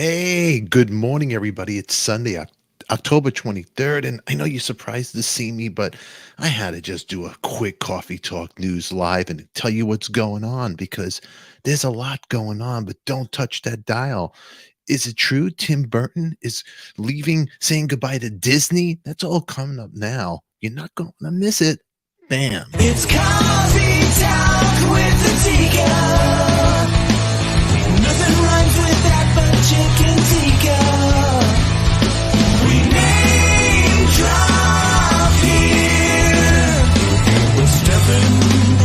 Hey, good morning, everybody. It's Sunday, October 23rd, and I know you're surprised to see me, but I had to just do a quick coffee talk news live and tell you what's going on because there's a lot going on, but don't touch that dial. Is it true Tim Burton is leaving, saying goodbye to Disney? That's all coming up now. You're not going to miss it. Bam. It's coffee talk with Adika. Nothing rhymes with that but chicken tikka. We name drop here with Stefan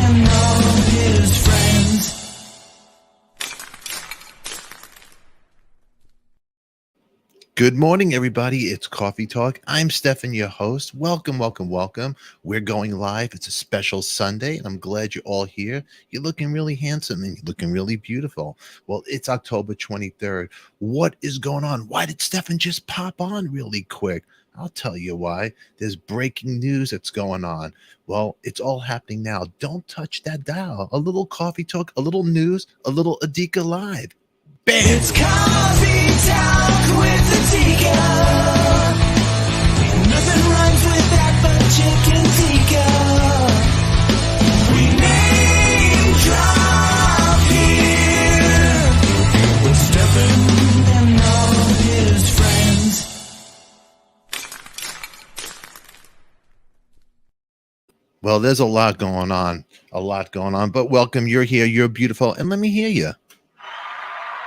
and all his friends. Good morning, everybody. It's Coffee Talk. I'm Stefan, your host. Welcome, welcome, welcome. We're going live. It's a special Sunday, and I'm glad you're all here. You're looking really handsome and you're looking really beautiful. Well, it's October 23rd. What is going on? Why did Stefan just pop on really quick? I'll tell you why. There's breaking news that's going on. Well, it's all happening now. Don't touch that dial. A little Coffee Talk, a little news, a little Adika Live. Bam! It's coffee talk with Adika. Nothing rhymes with that but chicken tikka. We name drop here with Stefan and all his friends. Well, there's a lot going on, but welcome. You're here. You're beautiful. And let me hear you.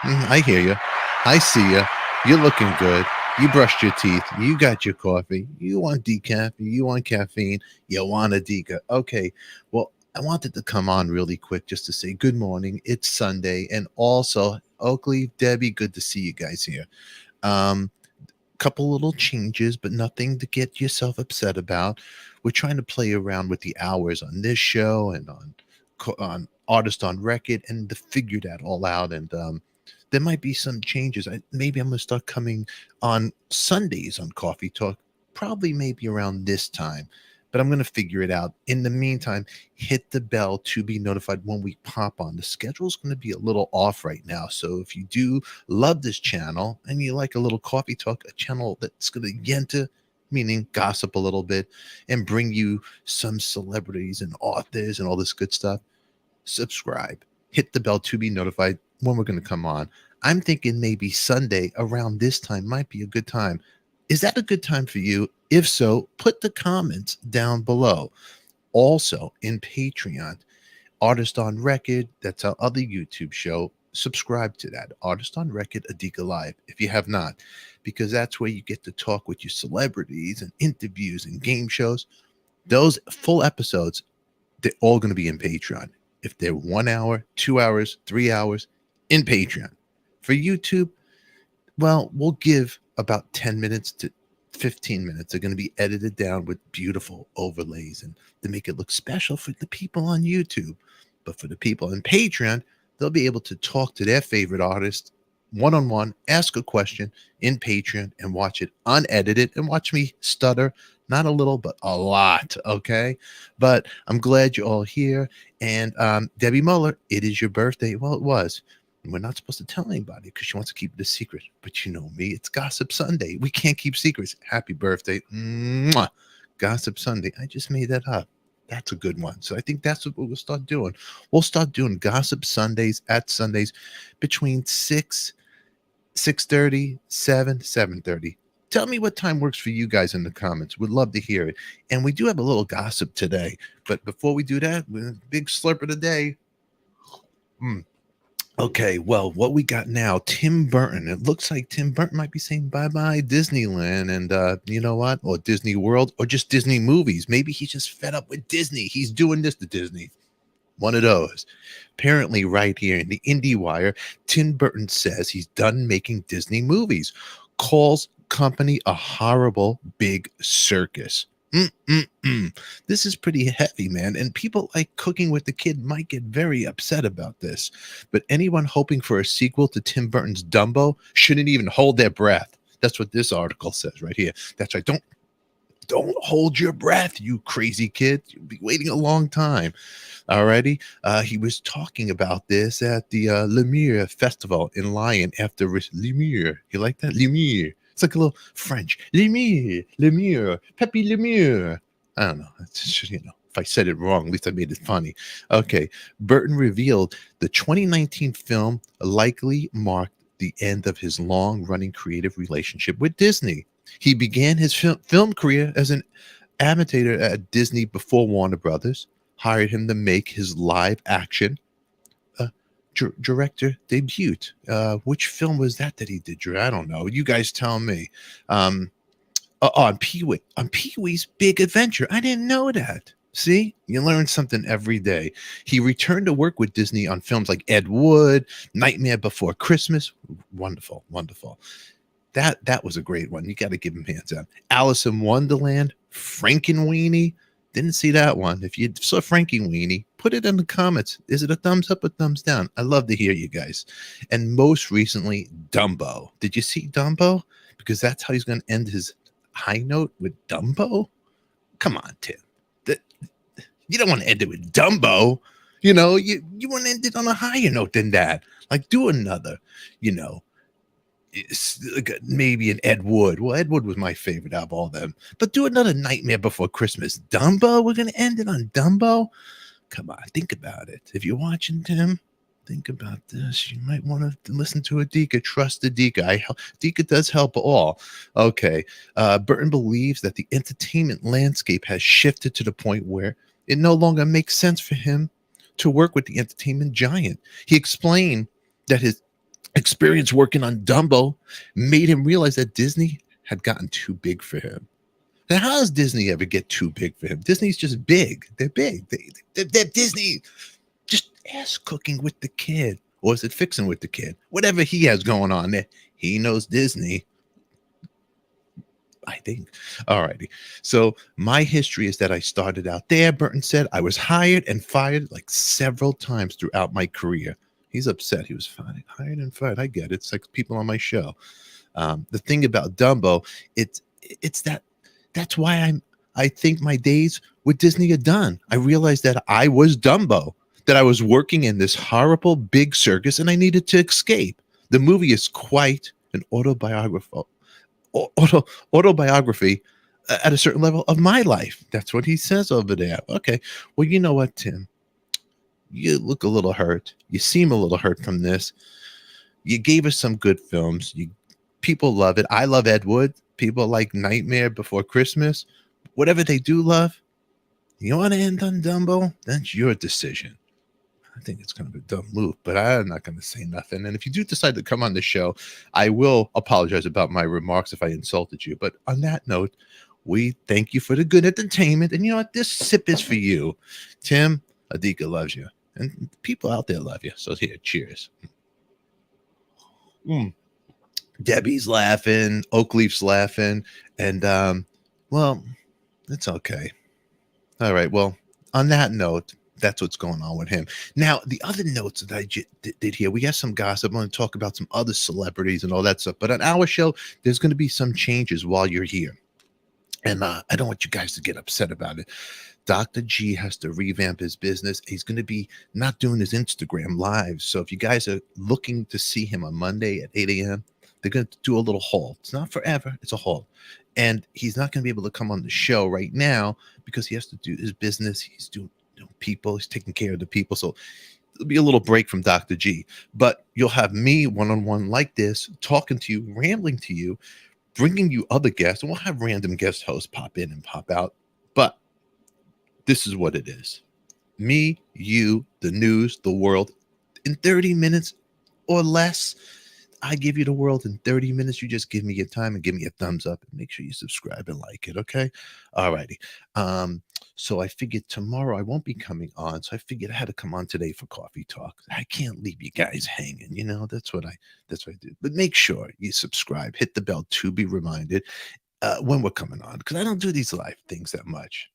I hear you. I see you. You're looking good. You brushed your teeth. You got your coffee. You want decaf. You want caffeine. You want a Dika. Okay. Well, I wanted to come on really quick just to say good morning. It's Sunday. And also, Oakley, Debbie, good to see you guys here. Couple little changes, but nothing to get yourself upset about. We're trying to play around with the hours on this show and on Artist on Record and to figure that all out. And there might be some changes. Maybe I'm going to start coming on Sundays on Coffee Talk, probably maybe around this time, but I'm going to figure it out. In the meantime, hit the bell to be notified when we pop on. The schedule is going to be a little off right now. So if you do love this channel and you like a little Coffee Talk, a channel that's going to yenta, meaning gossip a little bit and bring you some celebrities and authors and all this good stuff, subscribe, hit the bell to be notified when we're going to come on. I'm thinking maybe Sunday around this time might be a good time. Is that a good time for you? If so, put the comments down below. Also in Patreon, Artist on Record, that's our other YouTube show. Subscribe to that, Artist on Record, Adika Live, if you have not, because that's where you get to talk with your celebrities and interviews and game shows. Those full episodes, they're all going to be in Patreon. If they're 1 hour, 2 hours, 3 hours, in Patreon. For YouTube, well, we'll give about 10 minutes to 15 minutes. They're going to be edited down with beautiful overlays and to make it look special for the people on YouTube. But for the people in Patreon, they'll be able to talk to their favorite artist one-on-one, ask a question in Patreon and watch it unedited and watch me stutter, not a little, but a lot. Okay. But I'm glad you're all here. And Debbie Muller, it is your birthday. Well, it was. We're not supposed to tell anybody because she wants to keep it a secret. But you know me, it's Gossip Sunday. We can't keep secrets. Happy birthday. Mwah. Gossip Sunday. I just made that up. That's a good one. So I think that's what we'll start doing. We'll start doing Gossip Sundays at Sundays between 6:30, 7:30. Tell me what time works for you guys in the comments. We'd love to hear it. And we do have a little gossip today. But before we do that, big slurp of the day. Okay, well, what we got now, Tim Burton. It looks like Tim Burton might be saying bye-bye Disneyland and you know what? Or Disney World or just Disney movies. Maybe he's just fed up with Disney. He's doing this to Disney. One of those. Apparently, right here in the IndieWire, Tim Burton says he's done making Disney movies. Calls company a horrible big circus. This is pretty heavy, man. And people like Cooking with the Kid might get very upset about this. But anyone hoping for a sequel to Tim Burton's Dumbo shouldn't even hold their breath. That's what this article says right here. That's right. Don't hold your breath, you crazy kid. You'll be waiting a long time. Alrighty. He was talking about this at the Lumiere Festival in Lyon after Lumiere. You like that? Lumiere. It's like a little French. Lumiere, Lumiere, Pepe Lumiere. I don't know. It's just, if I said it wrong, at least I made it funny. Okay. Burton revealed the 2019 film likely marked the end of his long running creative relationship with Disney. He began his film career as an amateur at Disney before Warner Brothers hired him to make his live action director debut. Which film was that he did? I don't know. You guys tell me. On Pee Wee's Big Adventure. I didn't know that. See, you learn something every day. He returned to work with Disney on films like Ed Wood, Nightmare Before Christmas. Wonderful, wonderful. That was a great one. You got to give him hands down. Alice in Wonderland, Frankenweenie. Didn't see that one. If you saw Frankenweenie, put it in the comments. Is it a thumbs up or thumbs down? I love to hear you guys. And most recently, Dumbo. Did you see Dumbo? Because that's how he's going to end his high note with Dumbo. Come on, Tim. You don't want to end it with Dumbo. You want to end it on a higher note than that. Like, do another, it's like maybe an Ed Wood. Well, Ed Wood was my favorite out of all of them. But do another Nightmare Before Christmas. Dumbo? We're going to end it on Dumbo? Come on, think about it. If you're watching, Tim, think about this. You might want to listen to ADIKA. Trust ADIKA. ADIKA does help all. Okay. Burton believes that the entertainment landscape has shifted to the point where it no longer makes sense for him to work with the entertainment giant. He explained that his experience working on Dumbo made him realize that Disney had gotten too big for him. Now, how does Disney ever get too big for him? Disney's just big. They're big. They're Disney. Just ass cooking with the kid. Or is it fixing with the kid? Whatever he has going on there, he knows Disney. I think. All righty. So my history is that I started out there. Burton said I was hired and fired like several times throughout my career. He's upset. He was hired and fired. I get it. It's like people on my show. The thing about Dumbo, it's that's why I think my days with Disney are done. I realized that I was Dumbo, that I was working in this horrible big circus and I needed to escape. The movie is quite an autobiography at a certain level of my life. That's what he says over there. Okay. Well, you know what, Tim? You look a little hurt. You seem a little hurt from this. You gave us some good films. People love it. I love Ed Wood. People like Nightmare Before Christmas. Whatever they do love. You want to end on Dumbo? That's your decision. I think it's kind of a dumb move, but I'm not going to say nothing. And if you do decide to come on the show, I will apologize about my remarks if I insulted you. But on that note, we thank you for the good entertainment. And you know what? This sip is for you. Tim, ADIKA loves you. And people out there love you. So here, cheers. Debbie's laughing. Oakleaf's laughing. And, well, it's okay. All right. Well, on that note, that's what's going on with him. Now, the other notes that I did here, we have some gossip. I'm going to talk about some other celebrities and all that stuff. But on our show, there's going to be some changes while you're here. And I don't want you guys to get upset about it. Dr. G has to revamp his business. He's going to be not doing his Instagram live. So if you guys are looking to see him on Monday at 8 a.m., they're going to do a little halt. It's not forever. It's a halt. And he's not going to be able to come on the show right now because he has to do his business. He's doing people. He's taking care of the people. So it'll be a little break from Dr. G. But you'll have me one-on-one like this, talking to you, rambling to you, bringing you other guests. And we'll have random guest hosts pop in and pop out. But this is what it is. Me, you, the news, the world, in 30 minutes or less. I give you the world in 30 minutes. You just give me your time and give me a thumbs up and make sure you subscribe and like it. Okay. All righty. So I figured tomorrow I won't be coming on. So I figured I had to come on today for coffee talk. I can't leave you guys hanging. That's what I do. But make sure you subscribe, hit the bell to be reminded when we're coming on, because I don't do these live things that much.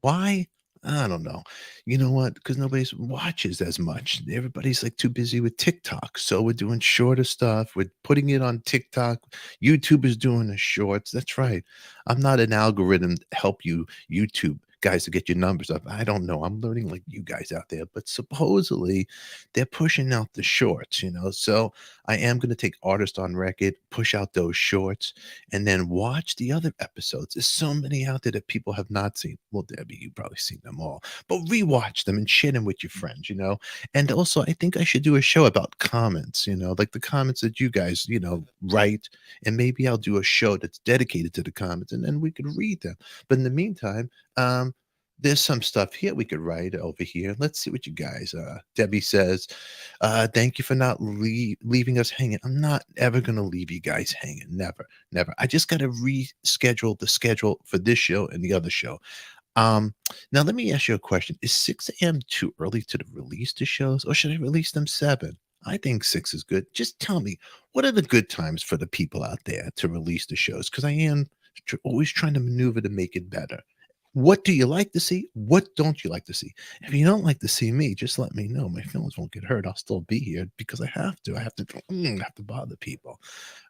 Why? I don't know. You know what? Because nobody's watches as much. Everybody's like too busy with TikTok. So we're doing shorter stuff. We're putting it on TikTok. YouTube is doing the shorts. That's right. I'm not an algorithm to help you YouTube guys to get your numbers up. I don't know. I'm learning like you guys out there, but supposedly they're pushing out the shorts, you know. So I am going to take artist on record, push out those shorts, and then watch the other episodes. There's so many out there that people have not seen. Well, Debbie, you've probably seen them all, but rewatch them and share them with your friends, you know. And also, I think I should do a show about comments, you know, like the comments that you guys, you know, write. And maybe I'll do a show that's dedicated to the comments and then we could read them. But in the meantime, there's some stuff here we could write over here. Let's see what you guys. Debbie says, "Thank you for not leaving us hanging. I'm not ever gonna leave you guys hanging. Never, never. I just got to reschedule the schedule for this show and the other show. Um, Now let me ask you a question: Is 6 a.m. too early to release the shows, or should I release them 7? I think 6 is good. Just tell me, what are the good times for the people out there to release the shows? Because I am always trying to maneuver to make it better. What do you like to see? What don't you like to see? If you don't like to see me, just let me know. My feelings won't get hurt. I'll still be here because I have to. I have to bother people.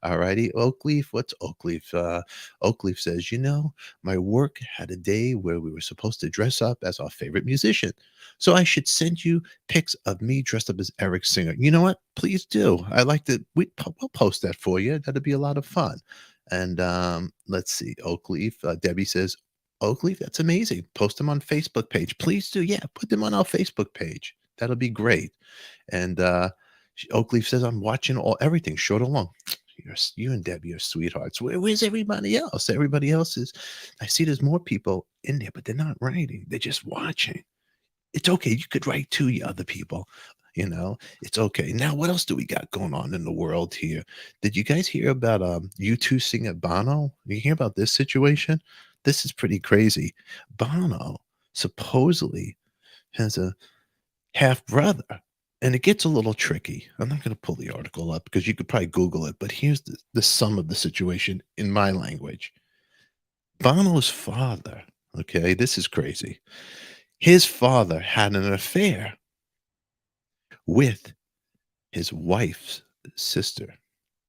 All righty. Oakleaf, what's Oakleaf? Oakleaf says, my work had a day where we were supposed to dress up as our favorite musician. So I should send you pics of me dressed up as Eric Singer. You know what? Please do. I like to, we'll post that for you. That'd be a lot of fun. And let's see. Oakleaf, Debbie says, Oakleaf, that's amazing. Post them on Facebook page. Please do. Yeah, put them on our Facebook page. That'll be great. And Oakleaf says, I'm watching everything short or long. You and Debbie are sweethearts. Where's everybody else? Everybody else is, I see there's more people in there, but they're not writing. They're just watching. It's okay. You could write to you other people. It's okay. Now, what else do we got going on in the world here? Did you guys hear about you two singer Bono? You hear about this situation? This is pretty crazy. Bono supposedly has a half brother, and it gets a little tricky. I'm not going to pull the article up because you could probably Google it, but here's the sum of the situation in my language. Bono's father, okay, this is crazy. His father had an affair with his wife's sister.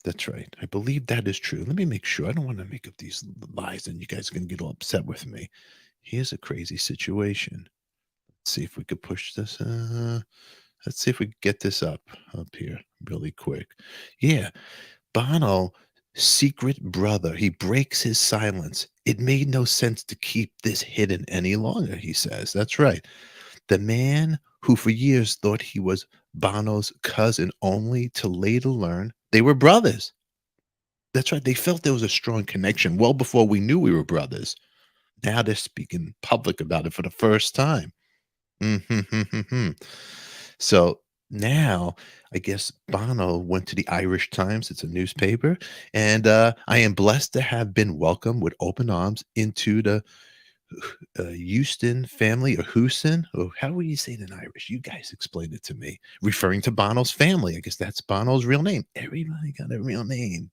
That's right. I believe that is true. Let me make sure. I don't want to make up these lies and you guys are going to get all upset with me. Here's a crazy situation. Let's see if we could push this. Let's see if we can get this up here really quick. Yeah, Bono, secret brother. He breaks his silence. It made no sense to keep this hidden any longer, he says. That's right. The man who for years thought he was Bono's cousin only to later learn they were brothers. That's right. They felt there was a strong connection well before we knew we were brothers. Now they're speaking public about it for the first time. Mhm. So now I guess Bono went to the Irish Times. It's a newspaper. And I am blessed to have been welcomed with open arms into the Houston family or Houston. Or how would you say it in Irish? You guys explained it to me. Referring to Bono's family. I guess that's Bono's real name. Everybody got a real name.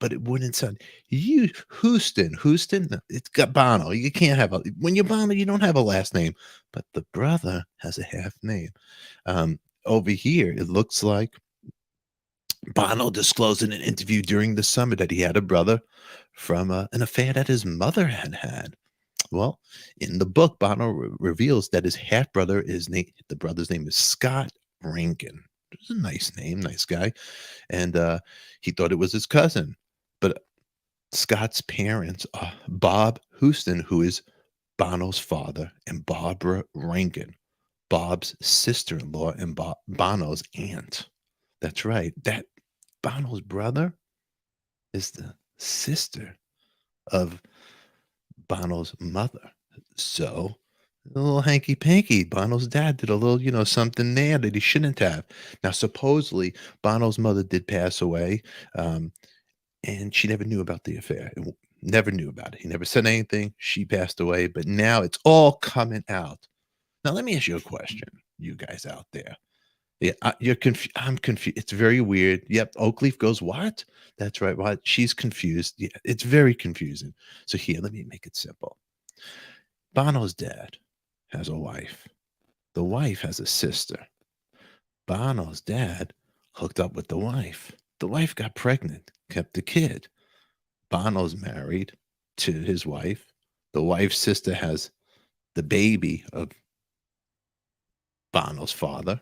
But it wouldn't sound you Houston. Houston, no, it's got Bono. You can't have a when you're Bono, you don't have a last name. But the brother has a half name. Over here, it looks like Bono disclosed in an interview during the summer that he had a brother from an affair that his mother had had. Well, in the book, Bono reveals that his half brother is the brother's name is Scott Rankin. It's a nice name, nice guy, and he thought it was his cousin. But Scott's parents are Bob Houston, who is Bono's father, and Barbara Rankin, Bob's sister-in-law and Bono's aunt. That's right. That Bono's brother is the sister of Bono's mother. So, a little hanky panky. Bono's dad did a little, something there that he shouldn't have. Now, supposedly, Bono's mother did pass away, and she never knew about the affair. Never knew about it. He never said anything. She passed away, but now it's all coming out. Now, let me ask you a question, you guys out there. Yeah, you're confused. I'm confused. It's very weird. Yep. Oakleaf goes, what? That's right. What? She's confused. Yeah, it's very confusing. So here, let me make it simple. Bono's dad. has a wife. The wife has a sister. Bono's dad hooked up with the wife. The wife got pregnant, kept the kid. Bono's married to his wife. The wife's sister has the baby of Bono's father,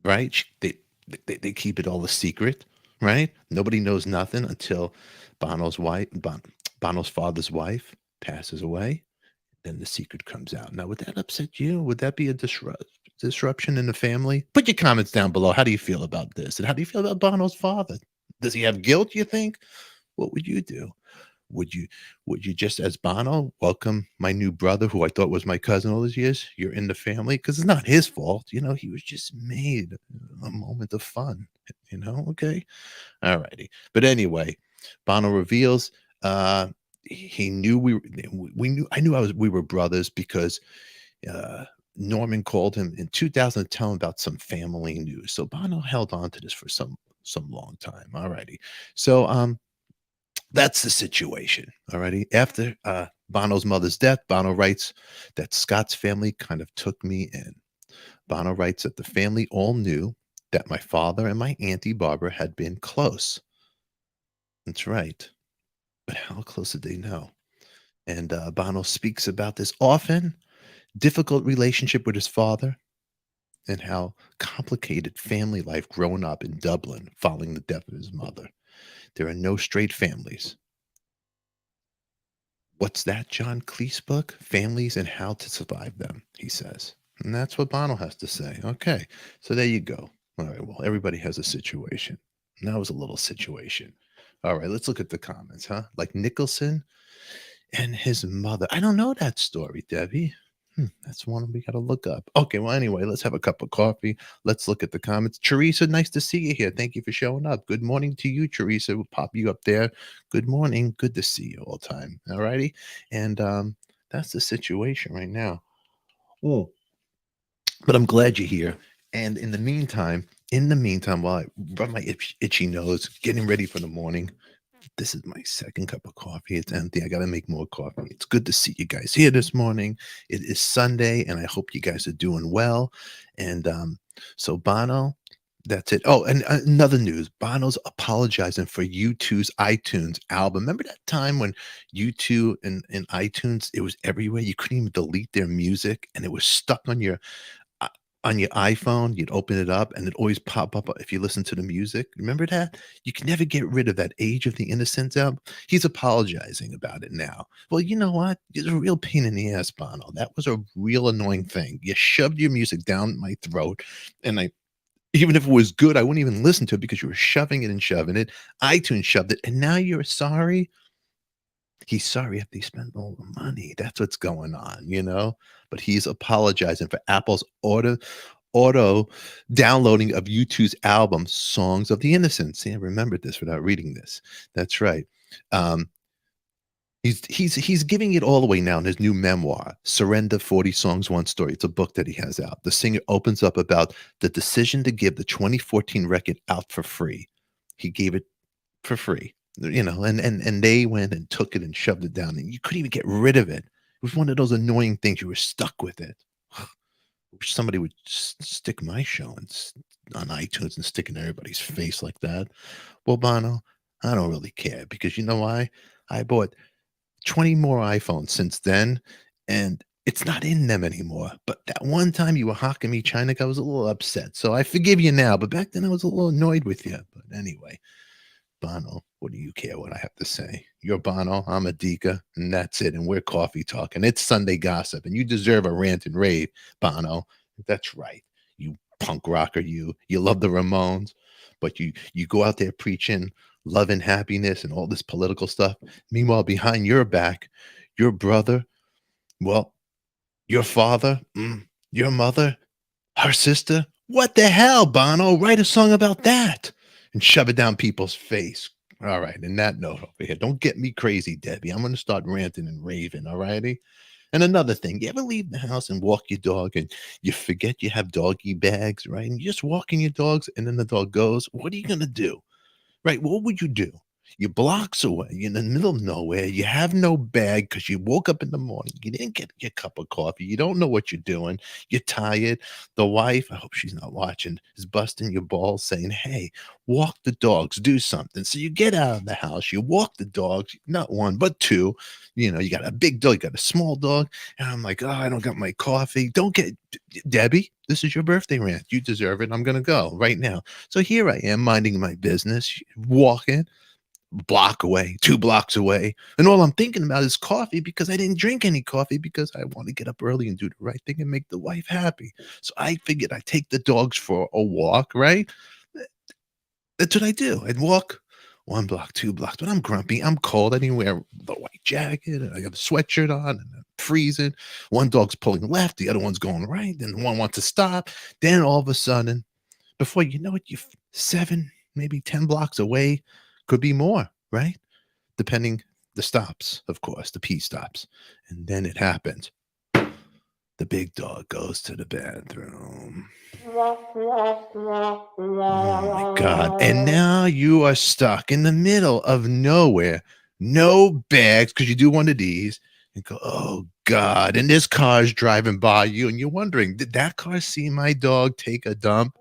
right? They keep it all a secret, right? Nobody knows nothing until Bono's father's wife passes away. Then the secret comes out. Now, would that upset you? Would that be a disruption in the family? Put your comments down below. How do you feel about this? And how do you feel about Bono's father? Does he have guilt, you think? What would you do? Would you would you just as Bono welcome my new brother who I thought was my cousin all these years? You're in the family because it's not his fault. He was just made a moment of fun. Okay. All righty. But anyway, Bono reveals he knew we knew I knew we were brothers because uh Norman called him in 2000 to tell him about some family news. So Bono held on to this for some long time. All righty. So that's the situation. Alrighty. After Bono's mother's death, Bono writes that Scott's family kind of took me in. Bono writes that the family all knew that my father and my auntie Barbara had been close. That's right. But how close did they know? And Bono speaks about this often difficult relationship with his father and how complicated family life growing up in Dublin following the death of his mother. There are no straight families. What's that John Cleese book? Families and How to Survive Them, he says. And that's what Bono has to say. Okay, so there you go. All right, well, everybody has a situation. And that was a little situation. All right, let's look at the comments, huh? Like Nicholson and his mother. I don't know that story, Debbie. That's one we got to look up. Okay, well, anyway, let's have a cup of coffee. Let's look at the comments. Teresa, nice to see you here. Thank you for showing up. Good morning to you, Teresa. We'll pop you up there. Good morning. Good to see you all the time. All righty. And that's the situation right now. Oh, but I'm glad you're here. And in the meantime, while I rub my itchy nose, getting ready for the morning, this is my second cup of coffee. It's empty. I got to make more coffee. It's good to see you guys here this morning. It is Sunday, and I hope you guys are doing well. And so, Bono, that's it. Oh, and another news Bono's apologizing for U2's iTunes album. Remember that time when U2 and iTunes, it was everywhere? You couldn't even delete their music, and it was stuck uh, on your iPhone. You'd open it up and it always pop up if you listen to the music. Remember that? You can never get rid of that Age of the Innocents album. He's apologizing about it now. Well, you know what? It's a real pain in the ass, Bono. That was a real annoying thing. You shoved your music down my throat, and even if it was good, I wouldn't even listen to it because you were shoving it and shoving it. iTunes shoved it, and now you're sorry. He's sorry after he spent all the money. That's what's going on. But he's apologizing for Apple's auto downloading of U2's album, Songs of the Innocents. See, I remembered this without reading this. That's right. Um, he's giving it all away now in his new memoir, Surrender 40 Songs, One Story. It's a book that he has out. The singer opens up about the decision to give the 2014 record out for free. He gave it for free, and they went and took it and shoved it down, and you couldn't even get rid of it. It was one of those annoying things. You were stuck with it. Wish somebody would stick my show on iTunes and stick it in everybody's face like that. Well, Bono, I don't really care because you know why? I bought 20 more iPhones since then, and it's not in them anymore. But that one time you were hawking me China, I was a little upset. So I forgive you now. But back then I was a little annoyed with you. But anyway, Bono, what do you care what I have to say? You're Bono, I'm ADIKA, and that's it. And we're coffee talking. It's Sunday gossip, and you deserve a rant and rave, Bono. That's right. You punk rocker, you love the Ramones, but you go out there preaching love and happiness and all this political stuff. Meanwhile, behind your back, your brother, well, your father, your mother, her sister. What the hell, Bono? Write a song about that and shove it down people's face. All right. And that note over here, don't get me crazy, Debbie. I'm going to start ranting and raving. All righty. And another thing, you ever leave the house and walk your dog and you forget you have doggy bags, right? And you're just walking your dogs and then the dog goes, what are you going to do? Right? What would you do? You're blocks away. You're in the middle of nowhere. You have no bag because you woke up in the morning. You didn't get your cup of coffee. You don't know what you're doing. You're tired. The wife, I hope she's not watching, is busting your balls saying, hey, walk the dogs, do something. So you get out of the house. You walk the dogs, not one, but two. You got a big dog, you got a small dog. And I'm like, oh, I don't got my coffee. Don't get, Debbie, this is your birthday rant. You deserve it. I'm going to go right now. So here I am minding my business, walking block away, 2 blocks away. And all I'm thinking about is coffee because I didn't drink any coffee because I want to get up early and do the right thing and make the wife happy. So I figured I'd take the dogs for a walk, right? That's what I do. I'd walk 1 block, 2 blocks, but I'm grumpy. I'm cold. I didn't wear the white jacket. I got a sweatshirt on and I'm freezing. One dog's pulling left, the other one's going right, and one wants to stop. Then all of a sudden, before you know it, you're 7, maybe 10 blocks away. Could be more, right? Depending the stops, of course, the P stops. And then it happens. The big dog goes to the bathroom. Oh my God. And now you are stuck in the middle of nowhere, no bags, because you do one of these and go, oh God. And this car's driving by you, and you're wondering, did that car see my dog take a dump?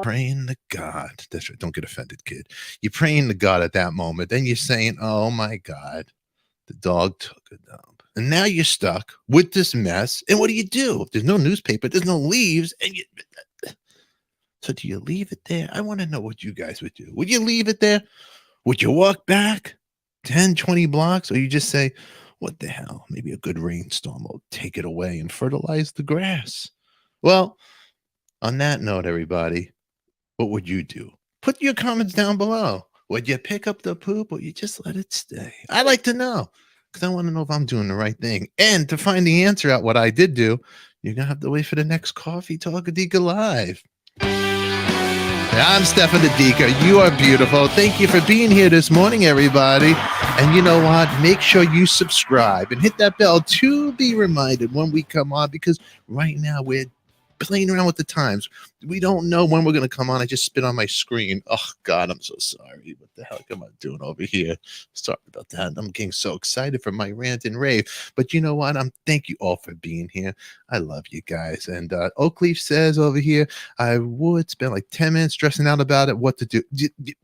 Praying to God. That's right. Don't get offended, kid. You're praying to God at that moment. Then you're saying, oh my God, the dog took a dump. And now you're stuck with this mess. And what do you do? There's no newspaper, there's no leaves. So do you leave it there? I want to know what you guys would do. Would you leave it there? Would you walk back 10, 20 blocks? Or you just say, what the hell? Maybe a good rainstorm will take it away and fertilize the grass. Well, on that note, everybody, what would you do? Put your comments down below. Would you pick up the poop or you just let it stay? I'd like to know because I want to know if I'm doing the right thing. And to find the answer out what I did do, you're going to have to wait for the next Coffee Talk ADIKA Live. I'm Stefan ADIKA. You are beautiful. Thank you for being here this morning, everybody. And you know what? Make sure you subscribe and hit that bell to be reminded when we come on, because right now we're playing around with the times. We don't know when we're going to come on. I just spit on my screen. Oh God, I'm so sorry. What the heck am I doing over here? Sorry about that. I'm getting so excited for my rant and rave. But you know what? Thank you all for being here. I love you guys. And Oakleaf says over here, I would spend like 10 minutes stressing out about it, what to do.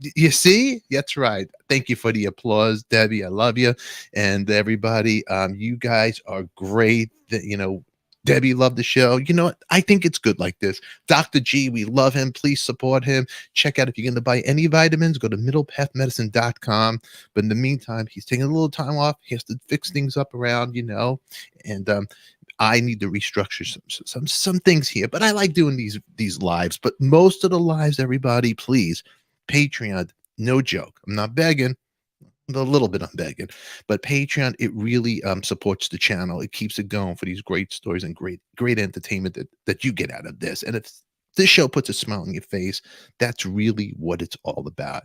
You see? That's right. Thank you for the applause, Debbie. I love you. And everybody, you guys are great. Debbie loved the show. You know what? I think it's good like this. Dr. G, we love him. Please support him. Check out if you're going to buy any vitamins, go to middlepathmedicine.com. But in the meantime, he's taking a little time off. He has to fix things up around, and I need to restructure some things here. But I like doing these lives. But most of the lives, everybody, please, Patreon, no joke. I'm not begging. A little bit I'm begging, but Patreon, it really supports the channel. It keeps it going for these great stories and great entertainment that you get out of this. And if this show puts a smile on your face, that's really what it's all about.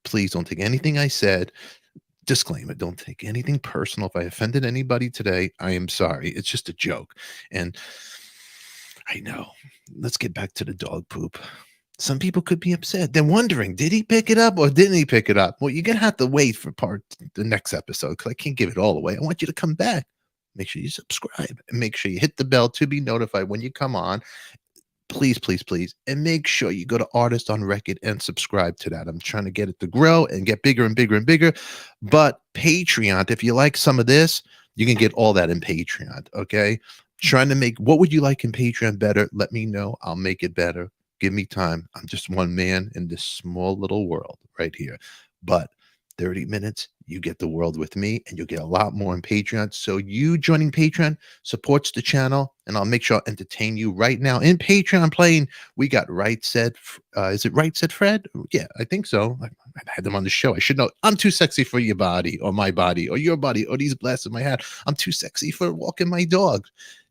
Please don't take anything I said. Disclaimer, don't take anything personal. If I offended anybody today, I am sorry. It's just a joke. And I know. Let's get back to the dog poop. Some people could be upset. They're wondering, did he pick it up or didn't he pick it up? Well, you're going to have to wait for the next episode because I can't give it all away. I want you to come back. Make sure you subscribe and make sure you hit the bell to be notified when you come on. Please, please, please. And make sure you go to Artist on Record and subscribe to that. I'm trying to get it to grow and get bigger and bigger and bigger. But Patreon, if you like some of this, you can get all that in Patreon. Okay. Trying to make, what would you like in Patreon better? Let me know. I'll make it better. Give me time. I'm just one man in this small little world right here. But 30 minutes, you get the world with me, and you'll get a lot more on Patreon. So you joining Patreon supports the channel, and I'll make sure I'll entertain you right now. In Patreon playing, we got Right Said. Is it Right Said Fred? Yeah, I think so. I had them on the show. I should know. I'm too sexy for your body or my body or your body or these glasses in my hat. I'm too sexy for walking my dog.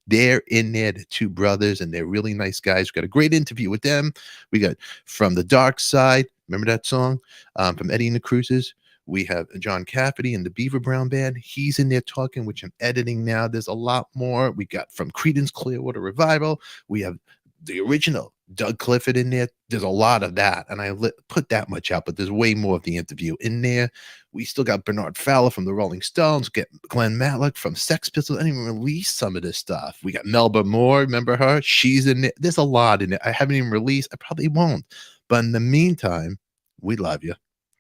They're in there, the 2 brothers, and they're really nice guys. We got a great interview with them. We got From the Dark Side. Remember that song? From Eddie and the Cruisers. We have John Cafferty and the Beaver Brown Band. He's in there talking, which I'm editing now. There's a lot more. We got from Creedence Clearwater Revival. We have the original Doug Clifford in there. There's a lot of that, and put that much out, but there's way more of the interview in there. We still got Bernard Fowler from the Rolling Stones, get Glenn Matlock from Sex Pistols. I didn't even release some of this stuff. We got Melba Moore, remember her? She's in there. There's a lot in it. I haven't even released. I probably won't. But in the meantime, we love you.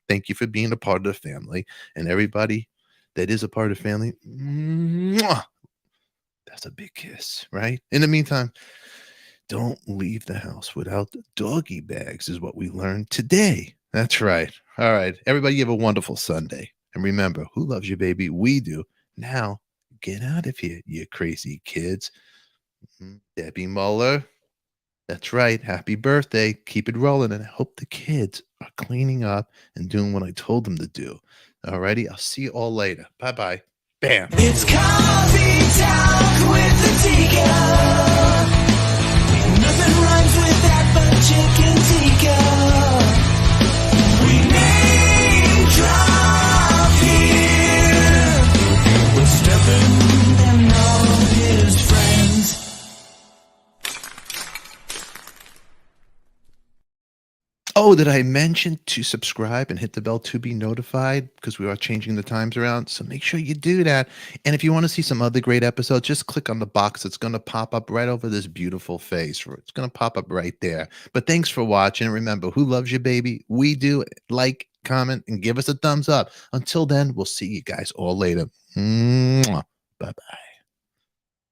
Thank you for being a part of the family. And everybody that is a part of the family, mwah, that's a big kiss, right? In the meantime, don't leave the house without doggy bags, is what we learned today. That's right. All right. Everybody, have a wonderful Sunday. And remember, who loves you, baby? We do. Now, get out of here, you crazy kids. Debbie Muller. That's right. Happy birthday. Keep it rolling. And I hope the kids are cleaning up and doing what I told them to do. All righty. I'll see you all later. Bye bye. Bam. It's coffee talk with the Tika. Nothing rhymes with that but chicken tikka. We name drop here with Stephen and all his friends. Oh, did I mention to subscribe and hit the bell to be notified? Because we are changing the times around. So make sure you do that. And if you want to see some other great episodes, just click on the box that's going to pop up right over this beautiful face. It's going to pop up right there. But thanks for watching. Remember, who loves you, baby? We do. Like, comment, and give us a thumbs up. Until then, we'll see you guys all later. Bye-bye.